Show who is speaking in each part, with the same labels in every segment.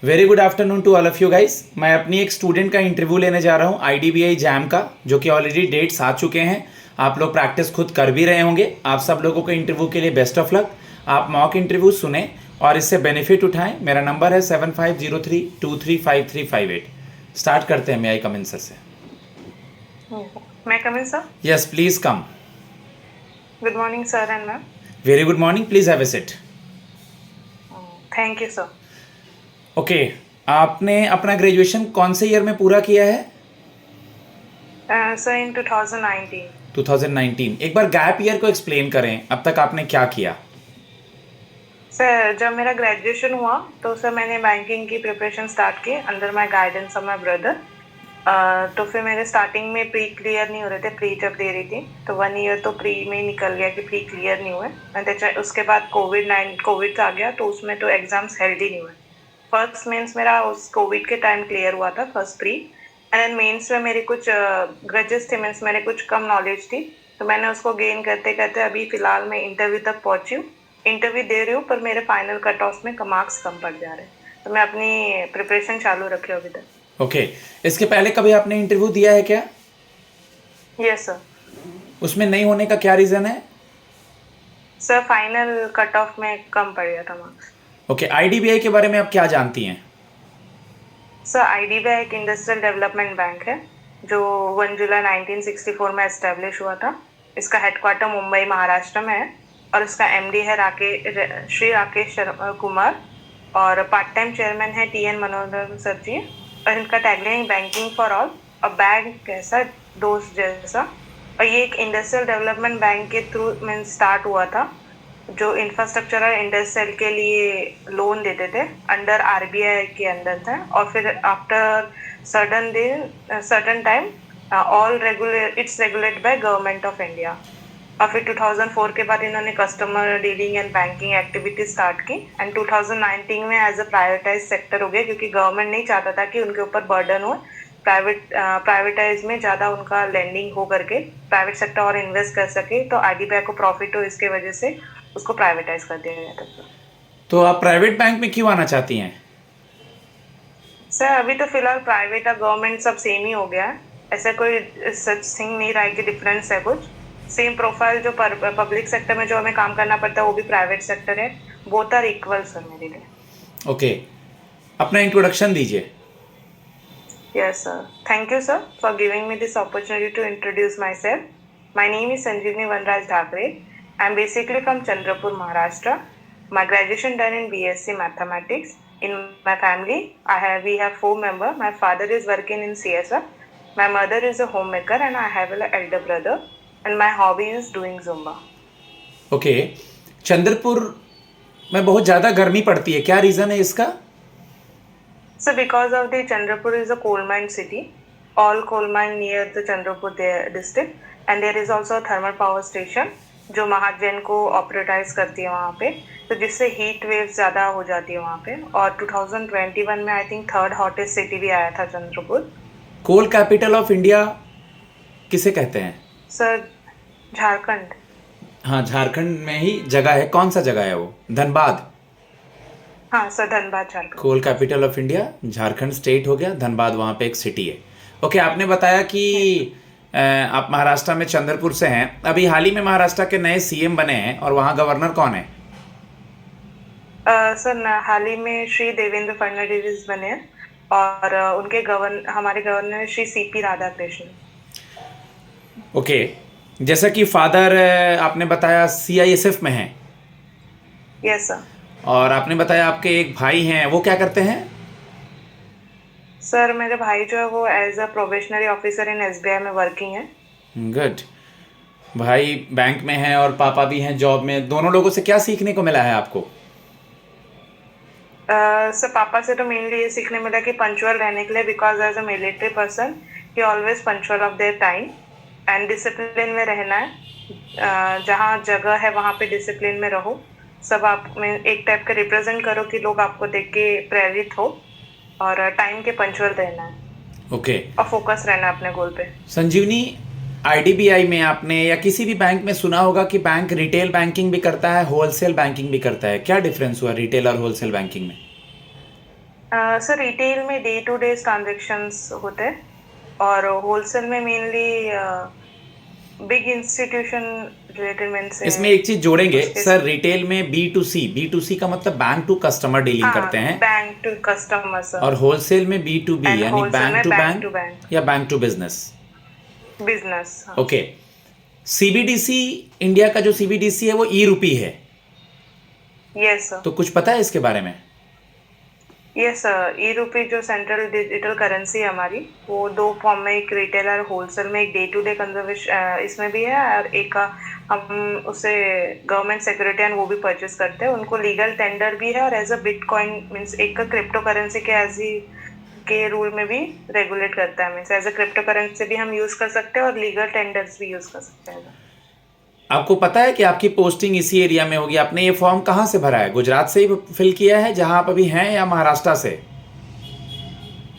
Speaker 1: Very good afternoon to all of you guys. मैं अपनी एक स्टूडेंट का इंटरव्यू लेने जा रहा हूँ आईडीबीआई जैम का, जो कि ऑलरेडी डेट्स आ चुके हैं। आप लोग प्रैक्टिस खुद कर भी रहे होंगे। आप सब लोगों को इंटरव्यू के लिए बेस्ट ऑफ लक। आप मॉक इंटरव्यू सुने और इससे बेनिफिट उठाएं। मेरा नंबर है 7503235358। स्टार्ट करते हैं। मे आई कम इन सर से?
Speaker 2: मैं coming sir.
Speaker 1: Yes please come.
Speaker 2: Good morning sir and ma'am.
Speaker 1: Very good morning, please have a sit.
Speaker 2: Thank you sir.
Speaker 1: Okay, आपने अपना ग्रेजुएशन कौन से ईयर में पूरा किया है?
Speaker 2: सर इन 2019।
Speaker 1: 2019। एक बार गैप ईयर को एक्सप्लेन करें, अब तक आपने क्या किया?
Speaker 2: सर जब मेरा ग्रेजुएशन हुआ तो सर मैंने बैंकिंग की प्रिपरेशन स्टार्ट की under my guidance of my brother. तो फिर मेरे स्टार्टिंग में प्री क्लियर नहीं हो रहे थे। प्री जब दे रही थी तो 1 ईयर तो प्री में ही निकल गया कि प्री क्लियर नहीं हुए। एंड उसके बाद कोविड आ गया तो उसमें तो एग्जाम्स हेल्ड ही नहीं हुए। फर्स्ट मेंस मेरा उस कोविड के टाइम क्लियर हुआ था, first pre. And then mains में मेरी कुछ ग्रजेस थे, मीन्स मेरे कुछ कम नॉलेज थी, तो मैंने उसको गेन करते करते अभी फ़िलहाल मैं इंटरव्यू तक पहुंची हूँ। इंटरव्यू दे रही हूँ पर मेरे फाइनल कट ऑफ में मार्क्स कम पड़ जा रहे हैं, तो मैं अपनी प्रिपरेशन चालू रखी हूँ अभी तक।
Speaker 1: ओके, इसके पहले कभी आपने इंटरव्यू दिया है क्या?
Speaker 2: Yes sir.
Speaker 1: उसमें नहीं होने का क्या रीज़न है?
Speaker 2: सर फाइनल कट ऑफ में कम पड़ गया था मार्क्स।
Speaker 1: ओके, आईडीबीआई के बारे में आप क्या जानती हैं?
Speaker 2: सर आईडीबीआई एक इंडस्ट्रियल डेवलपमेंट बैंक है जो 1 जुलाई 1964 में एस्टेब्लिश हुआ था। इसका हेडक्वार्टर मुंबई महाराष्ट्र में है और इसका एमडी है श्री राकेश कुमार, और पार्ट टाइम चेयरमैन है टीएन मनोहर सर जी। और इनका tagline banking for all, a bank कैसा दोस्त जैसा। और ये एक इंडस्ट्रियल डेवलपमेंट बैंक के थ्रू मीन स्टार्ट हुआ था, जो इंफ्रास्ट्रक्चर और इंडस्ट्रियल के लिए लोन देते थे, अंडर आरबीआई के अंडर था। और फिर after certain time it's regulated by government of India. और फिर 2004 के बाद इन्होंने customer dealing and banking activity start की एंड 2019 में एज अ प्राइवेटाइज सेक्टर हो गया, क्योंकि गवर्नमेंट नहीं चाहता था कि उनके ऊपर बर्डन हो। प्राइवेटाइज में ज़्यादा उनका लेंडिंग हो करके प्राइवेट सेक्टर और इन्वेस्ट कर सके, तो आईडीबीआई को प्रॉफिट हो, इसके वजह से उसको प्राइवेटाइज कर दिया गया था।
Speaker 1: तो आप प्राइवेट बैंक में क्यों आना चाहती हैं?
Speaker 2: सर अभी तो फिलहाल प्राइवेट और गवर्नमेंट सब सेम ही हो गया है, ऐसा कोई सच थिंग नहीं रहा है कि डिफरेंस है कुछ। सेम प्रोफाइल जो पब्लिक सेक्टर में जो हमें काम करना पड़ता है वो भी प्राइवेट सेक्टर है, बोथ आर इक्वल सर मेरे लिए।
Speaker 1: ओके, अपना इंट्रोडक्शन दीजिए।
Speaker 2: Yes, sir. Thank you, sir, for giving me this opportunity to introduce myself. My name is Sanjeevni Vanraj Dhakre. I'm basically from Chandrapur, Maharashtra. My graduation done in BSc Mathematics. In my family, we have 4 members. My father is working in CSR. My mother is a homemaker, and I have an elder brother. And my hobby is doing Zumba.
Speaker 1: Okay, Chandrapur में बहुत ज़्यादा गर्मी पड़ती है, क्या reason है इसका?
Speaker 2: So because of the Chandrapur is a coal mine city, all coal mine near the Chandrapur district, and there is also a thermal power station जो महाजन को ऑपरेटाइज करती है वहाँ पे, तो जिससे हीट वेव ज़्यादा हो जाती है वहाँ पे। और 2021 में I think 3rd hottest city भी आया था चंद्रपुर।
Speaker 1: कोल कैपिटल ऑफ इंडिया किसे कहते हैं?
Speaker 2: सर झारखंड।
Speaker 1: हाँ, झारखंड में ही जगह है। कौन सा जगह है वो? धनबाद।
Speaker 2: हाँ sir, Dhanbad Jharkhand.
Speaker 1: Coal capital of India Jharkhand state हो गया, धनबाद वहाँ पे एक सिटी है। ओके, आपने बताया कि आप महाराष्ट्र में चंद्रपुर से हैं। अभी हाल ही में महाराष्ट्र के नए सीएम बने हैं और वहाँ गवर्नर कौन है?
Speaker 2: सर हाल ही में श्री देवेंद्र फडणवीस बने हैं और उनके हमारे governor Shri CP Radhakrishnan.
Speaker 1: Okay, जैसा कि फादर आपने बताया सीआईएसएफ में हैं।
Speaker 2: Yes sir.
Speaker 1: और आपने बताया आपके एक भाई हैं, वो क्या करते हैं?
Speaker 2: सर मेरे भाई जो है वो as a probationary officer in SBI में वर्किंग है।
Speaker 1: गुड। भाई बैंक में हैं और पापा भी हैं जॉब में। दोनों लोगों से क्या सीखने को मिला है आपको?
Speaker 2: सर पापा से तो मेनली ये सीखने मिला कि पंचुअल रहने के लिए, because as a military person he always punctual of their time and discipline में रहना है। जहाँ जगह है वहाँ पे डिसिप्लिन में रहो, सब आप में एक टाइप का रिप्रेजेंट करो कि लोग आपको देख के प्रेरित हो, और टाइम के पंचुअल रहना है।
Speaker 1: ओके,
Speaker 2: और फोकस रहना है अपने गोल पे।
Speaker 1: संजीवनी, आईडीबीआई में आपने या किसी भी बैंक में सुना होगा कि बैंक रिटेल बैंकिंग भी करता है, होलसेल बैंकिंग भी करता है। क्या डिफरेंस हुआ रिटेल और होलसेल बैंकिंग में?
Speaker 2: सर रिटेल में डे टू डे ट्रांजेक्शन्स होते हैं और होलसेल में mainly big institution related means
Speaker 1: इसमें एक चीज जोड़ेंगे
Speaker 2: उसके
Speaker 1: सर, रिटेल में बी टू सी का मतलब बैंक टू कस्टमर डीलिंग
Speaker 2: हाँ
Speaker 1: करते हैं,
Speaker 2: बैंक टू कस्टमर सर
Speaker 1: और होलसेल में बी टू बी
Speaker 2: एंड
Speaker 1: यानी
Speaker 2: होलसेल
Speaker 1: बैंक
Speaker 2: में
Speaker 1: to
Speaker 2: bank to
Speaker 1: bank
Speaker 2: bank
Speaker 1: या बैंक टू बिजनेस।
Speaker 2: बिजनेस। हाँ
Speaker 1: ओके, सीबीडीसी इंडिया का जो सीबीडीसी है वो ई रूपी है,
Speaker 2: यस सर
Speaker 1: तो कुछ पता है इसके बारे में?
Speaker 2: यस सर ई रूपी जो सेंट्रल डिजिटल करेंसी है हमारी, वो दो फॉर्म में, एक रिटेल और होलसेल में। एक डे टू डे कंजर्वेशन इसमें भी है और एक हम उसे गवर्नमेंट सिक्योरिटी एंड वो भी परचेस करते हैं, उनको लीगल टेंडर भी है और एज अ बिटकॉइन मीन्स एक का क्रिप्टो करेंसी के एज ही के रूल में भी रेगुलेट करता है। Means as a crypto currency भी हम यूज कर सकते हैं और लीगल टेंडर्स भी यूज कर सकते हैं।
Speaker 1: आपको पता है कि आपकी पोस्टिंग इसी एरिया में होगी? आपने ये फॉर्म कहाँ से भरा है? गुजरात से ही फिल किया है जहाँ आप अभी हैं, या महाराष्ट्र से?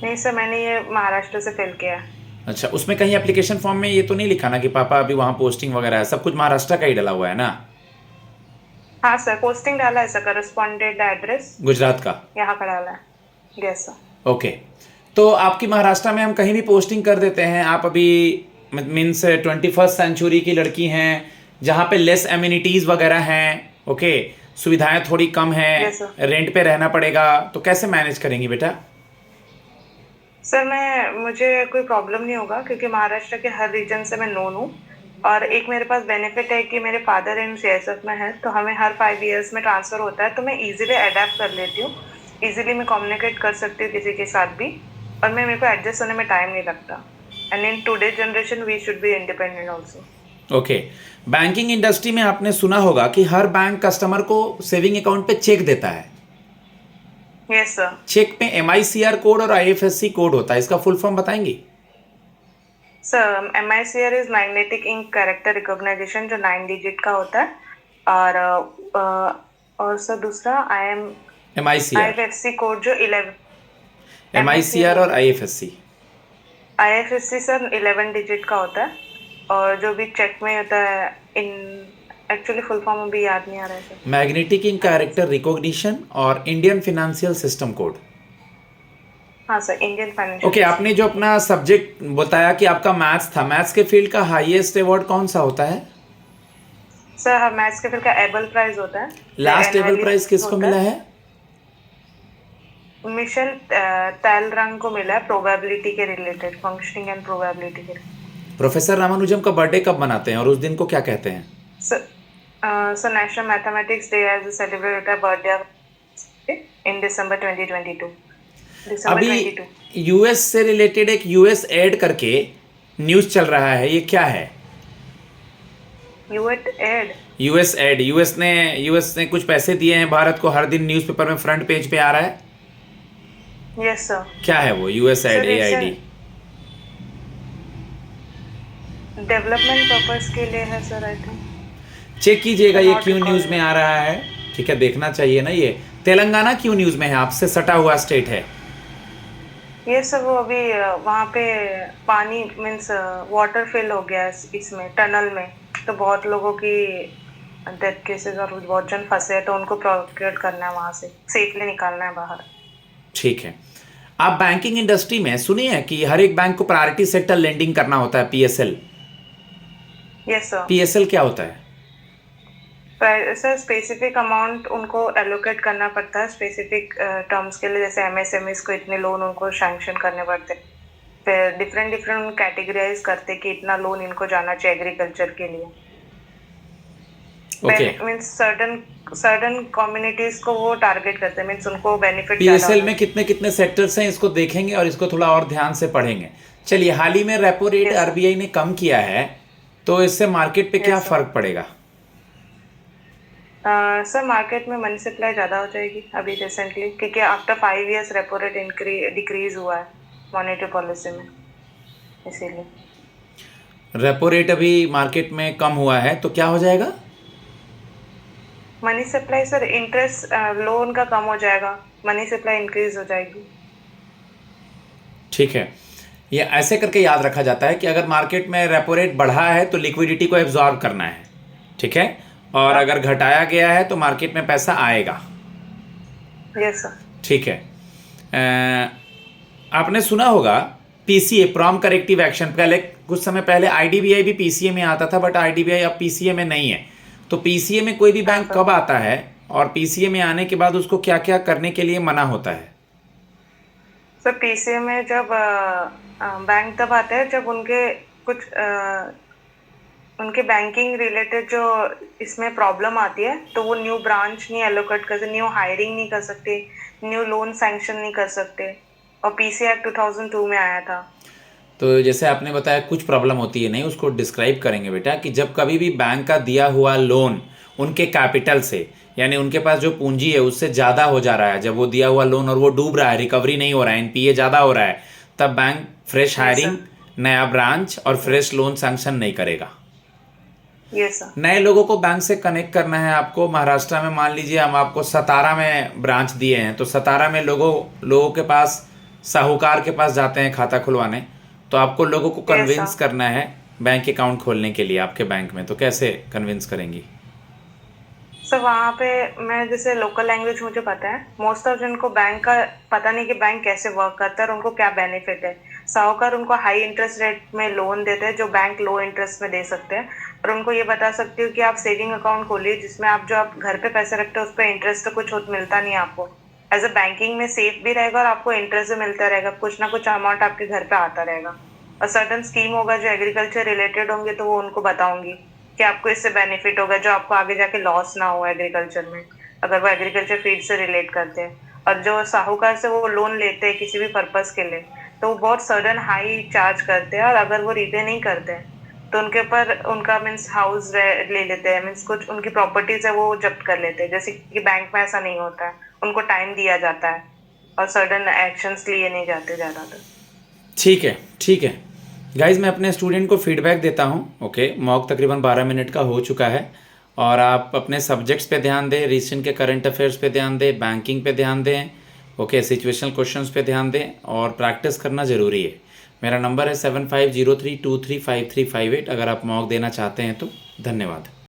Speaker 2: नहीं सर, मैंने ये महाराष्ट्र से फिल किया है।
Speaker 1: अच्छा, उसमें कहीं एप्लीकेशन फॉर्म में ये तो नहीं लिखा ना कि पापा अभी वहाँ पोस्टिंग वगैरह है? सब कुछ महाराष्ट्र का ही डला हुआ है ना?
Speaker 2: हाँ सर, पोस्टिंग डाला है सर, करस्पॉन्डेंट एड्रेस
Speaker 1: गुजरात का?
Speaker 2: यहाँ का डाला है। Yes sir.
Speaker 1: ओके, तो आपकी महाराष्ट्र में हम कहीं भी पोस्टिंग कर देते हैं। आप अभी मीन्स 21st सेंचुरी की लड़की हैं, जहाँ पे लेस एम्यूनिटीज़ वगैरह हैं, ओके, सुविधाएं थोड़ी कम हैं,
Speaker 2: Yes, sir.
Speaker 1: रेंट पे रहना पड़ेगा, तो कैसे मैनेज करेंगी बेटा?
Speaker 2: सर मुझे कोई प्रॉब्लम नहीं होगा क्योंकि महाराष्ट्र के हर रीजन से मैं नोन हूँ, और एक मेरे पास बेनिफिट है कि मेरे फादर इन सीएसएफ में है, तो हमें हर 5 इयर्स में ट्रांसफ़र होता है, तो मैं इजीली अडेप्ट कर लेती हूँ, इजीली मैं कम्युनिकेट कर सकती हूँ किसी के साथ भी, और मेरे को एडजस्ट होने में टाइम नहीं लगता। And in today generation we should be independent also.
Speaker 1: Okay, banking industry में आपने सुना होगा कि हर बैंक कस्टमर को सेविंग अकाउंट पे चेक देता है।
Speaker 2: Yes sir.
Speaker 1: चेक पे MICR कोड और IFSC कोड होता है, इसका फुल फॉर्म बताएंगी?
Speaker 2: Sir MICR is magnetic ink character recognition, जो 9 डिजिट का होता है, और सर दूसरा
Speaker 1: MICR,
Speaker 2: IFSC कोड जो 11
Speaker 1: MICR और IFSC।
Speaker 2: IFSC सर 11 डिजिट का होता है, और जो भी चेक में होता है, इन एक्चुअली फुल फॉर्म अभी याद नहीं आ रहा है सर।
Speaker 1: मैग्नेटिक इन कैरेक्टर रिकॉग्निशन और इंडियन फिनेंशियल सिस्टम कोड।
Speaker 2: हाँ सर, इंडियन फाइनेंशियल।
Speaker 1: ओके, आपने जो अपना सब्जेक्ट बताया कि आपका मैथ्स था, मैथ्स के फील्ड का हाईएस्ट अवार्ड कौन सा होता है?
Speaker 2: सर मैथ्स के फिर का एबल प्राइज होता है।
Speaker 1: लास्ट एबल प्राइज किसको मिला है?
Speaker 2: मिशेल तैलरंग को मिला है, प्रोबेबिलिटी के रिलेटेड, फंक्शनिंग एंड प्रोबेबिलिटी के।
Speaker 1: प्रोफेसर रामानुजम का बर्थडे कब मनाते हैं और उस दिन को क्या कहते हैं?
Speaker 2: Sir national mathematics day as celebrate होता है बर्थडे इन दिसंबर 2022।
Speaker 1: अभी यूएस से रिलेटेड एक यूएस एड करके न्यूज चल रहा है, ये क्या है? यूएस एड, यूएस ने कुछ पैसे दिए हैं भारत को, हर दिन न्यूज़पेपर में फ्रंट पेज पे आ रहा है।
Speaker 2: Yes sir.
Speaker 1: क्या है वो US add AID?
Speaker 2: Development purpose के लिए है सर, आई थिंक।
Speaker 1: चेक कीजिएगा ये क्यों न्यूज़ में आ रहा है, ठीक है, देखना चाहिए ना। ये तेलंगाना क्यों न्यूज़ में है? आपसे सटा हुआ स्टेट है
Speaker 2: ये सब। वो अभी वहाँ पे पानी मीन्स वाटर फिल हो गया इसमें टनल में, तो बहुत लोगों की डेथ केसेस और बहुत जन फंसे हैं, तो उनको प्रोक्योर करना है, वहाँ से सेफली निकालना है बाहर।
Speaker 1: ठीक है। आप बैंकिंग इंडस्ट्री में सुनिए है कि हर एक बैंक को प्रायोरिटी सेक्टर लेंडिंग करना होता है, PSL।
Speaker 2: Yes sir.
Speaker 1: PSL क्या होता है?
Speaker 2: सर स्पेसिफिक अमाउंट उनको एलोकेट करना पड़ता है स्पेसिफिक टर्म्स के लिए, जैसे MSMEs को इतने लोन उनको सैंक्शन करने पड़ते हैं, फिर डिफरेंट कैटेगराइज करते कि इतना लोन इनको जाना चाहिए एग्रीकल्चर के लिए। मीन्स सर्टन कम्युनिटीज को वो टारगेट करते हैं, मीन्स उनको बेनिफिट।
Speaker 1: PSL में कितने कितने सेक्टर्स हैं, इसको देखेंगे और इसको थोड़ा और ध्यान से पढ़ेंगे। चलिए, हाल ही में रेपो रेट RBI ने कम किया है, तो इससे मार्केट पे क्या फर्क पड़ेगा?
Speaker 2: सर मार्केट में मनी सप्लाई ज़्यादा हो जाएगी अभी रिसेंटली, क्योंकि after 5 years repo rate decrease हुआ है मॉनेटरी पॉलिसी में, इसीलिए।
Speaker 1: रेपो रेट अभी मार्केट में कम हुआ है तो क्या हो जाएगा?
Speaker 2: Money supply sir, interest loan का कम हो जाएगा, मनी सप्लाई इंक्रीज हो जाएगी।
Speaker 1: ठीक है, ये ऐसे करके याद रखा जाता है कि अगर मार्केट में रेपो रेट बढ़ा है तो लिक्विडिटी को एब्जॉर्ब करना है, ठीक है, और अगर घटाया गया है तो मार्केट में पैसा आएगा।
Speaker 2: Yes sir.
Speaker 1: ठीक है, आपने सुना होगा पीसीए, प्रॉम्प्ट करेक्टिव एक्शन। पहले कुछ समय पहले आईडीबीआई भी पीसीए में आता था, बट आईडीबीआई अब पीसीए में नहीं है। तो पीसीए में कोई भी
Speaker 2: हाँ
Speaker 1: बैंक
Speaker 2: सर।
Speaker 1: कब आता है और पीसीए में आने के बाद उसको क्या क्या करने के लिए मना होता है?
Speaker 2: सर पीसीए में जब बैंक तब आते हैं जब कुछ उनके बैंकिंग रिलेटेड जो इसमें प्रॉब्लम आती है, तो वो न्यू ब्रांच नहीं एलोकेट कर सकते, न्यू हायरिंग नहीं कर सकते, न्यू लोन सैंक्शन नहीं कर सकते। और पीसी एक्ट 2002 में आया था।
Speaker 1: तो जैसे आपने बताया कुछ प्रॉब्लम होती है, नहीं उसको डिस्क्राइब करेंगे बेटा, कि जब कभी भी बैंक का दिया हुआ लोन उनके कैपिटल से, यानी उनके पास जो पूंजी है उससे ज़्यादा हो जा रहा है, जब वो दिया हुआ लोन और वो डूब रहा है, रिकवरी नहीं हो रहा है, एनपीए ज़्यादा हो रहा है, तब bank fresh
Speaker 2: yes
Speaker 1: hiring,
Speaker 2: sir.
Speaker 1: नया ब्रांच और फ्रेश लोन सैंक्शन नहीं करेगा।
Speaker 2: Yes sir.
Speaker 1: नए लोगों को बैंक से कनेक्ट करना है आपको। महाराष्ट्र में मान लीजिए हम आपको सतारा में ब्रांच दिए हैं, तो सतारा में लोगों के पास, साहूकार के पास जाते हैं खाता खुलवाने, तो आपको लोगों को
Speaker 2: यस
Speaker 1: कन्विंस
Speaker 2: सर।
Speaker 1: करना है बैंक अकाउंट खोलने के लिए आपके बैंक में। तो कैसे कन्विंस करेंगी?
Speaker 2: सर वहाँ पे मैं जैसे लोकल लैंग्वेज मुझे पता है, मोस्ट ऑफ जिनको बैंक का पता नहीं कि बैंक कैसे वर्क करता है और उनको क्या बेनिफिट है। साहूकार उनको हाई इंटरेस्ट रेट में लोन देते हैं जो बैंक लो इंटरेस्ट में दे सकते हैं। और उनको ये बता सकती हूँ कि आप सेविंग अकाउंट खोलिए जिसमें आप घर पे पैसे रखते हो उस पर इंटरेस्ट तो कुछ मिलता नहीं है आपको। एज अ बैंकिंग में सेफ भी रहेगा और आपको इंटरेस्ट भी मिलता रहेगा, कुछ ना कुछ अमाउंट आपके घर पे आता रहेगा। और सर्टन स्कीम होगा जो एग्रीकल्चर रिलेटेड होंगे तो वो उनको बताऊंगी कि आपको इससे बेनिफिट होगा, जो आपको आगे जाके लॉस ना हो एग्रीकल्चर में, अगर वो एग्रीकल्चर फील्ड से रिलेट करते हैं। और जो साहूकार से वो लोन लेते हैं किसी भी पर्पस के लिए, तो वो बहुत सडन हाई चार्ज करते हैं, और अगर वो रीपे नहीं करते हैं तो उनके ऊपर उनका मीन्स हाउस ले लेते हैं, मीन्स कुछ उनकी प्रॉपर्टीज है वो जब्त कर लेते हैं। जैसे कि बैंक में ऐसा नहीं होता है, उनको टाइम दिया जाता है और सडन एक्शंस लिए नहीं जाते ज़्यादातर।
Speaker 1: ठीक है, ठीक है गाइज, मैं अपने स्टूडेंट को फीडबैक देता हूँ। ओके, मॉक तकरीबन 12 मिनट का हो चुका है, और आप अपने सब्जेक्ट्स पे ध्यान दें, रिसेंट के करंट अफेयर्स पे ध्यान दें, बैंकिंग पे ध्यान दें, ओके, सिचुएशनल क्वेश्चंस पे ध्यान दें, और प्रैक्टिस करना ज़रूरी है। मेरा नंबर है 7503235358। अगर आप मॉक देना चाहते हैं तो धन्यवाद।